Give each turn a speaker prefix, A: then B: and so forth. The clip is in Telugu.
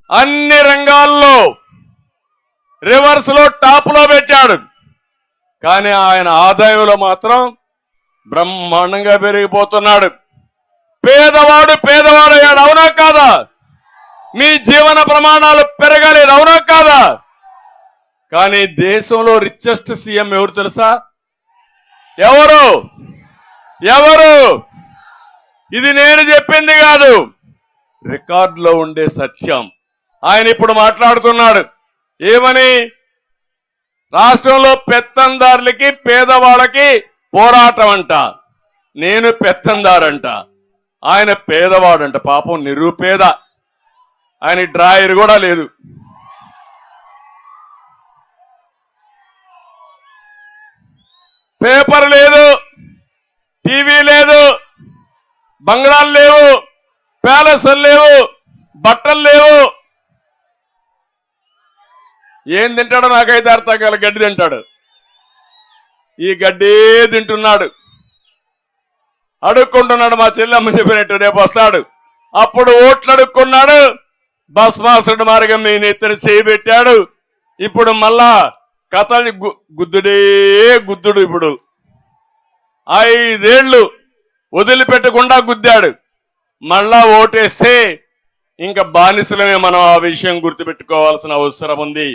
A: అన్ని రంగాల్లో రివర్స్ లో టాప్ లో పెట్టాడు. కానీ ఆయన ఆదాయంలో మాత్రం బ్రహ్మాండంగా పెరిగిపోతున్నాడు. పేదవాడయ్యాడు. అవునా కాదా? మీ జీవన ప్రమాణాలు పెరగలేదు. అవునా కాదా? కానీ దేశంలో రిచెస్ట్ సీఎం ఎవరు తెలుసా? ఎవరు? ఇది నేను చెప్పింది కాదు, రికార్డులో ఉండే సత్యం. ఆయన ఇప్పుడు మాట్లాడుతున్నాడు. ఏమని? రాష్ట్రంలో పెత్తందారులకి పేదవాళ్ళకి పోరాటం అంట. నేను పెత్తందారంట, ఆయన పేదవాడంట. పాపం నిరుపేద, ఆయన డ్రాయర్ కూడా లేదు. పేపర్ లేదు, టీవీ లేదు, బంగ్లాలు లేవు, ప్యాలెస్లు లేవు, బట్టలు లేవు. ఏం తింటాడో నాకైతే అర్థం కాల. గడ్డి తింటాడు. ఈ గడ్డే తింటున్నాడు, అడుక్కుంటున్నాడు. మా చెల్లెమ్మ చెప్పినట్టు రేపు వస్తాడు, అప్పుడు ఓట్లు అడుక్కున్నాడు. భస్మాసుడు మార్గం మీ నెత్తిన చేయబెట్టాడు. ఇప్పుడు మళ్ళా కథలు గుద్దుడే గుద్దుడు. ఇప్పుడు 5 ఏళ్లు వదిలిపెట్టకుండా గుద్దాడు. మళ్ళా ఓటేస్తే ఇంకా బానిసలమే. మనం ఆ విషయం గుర్తుపెట్టుకోవాల్సిన అవసరం ఉంది.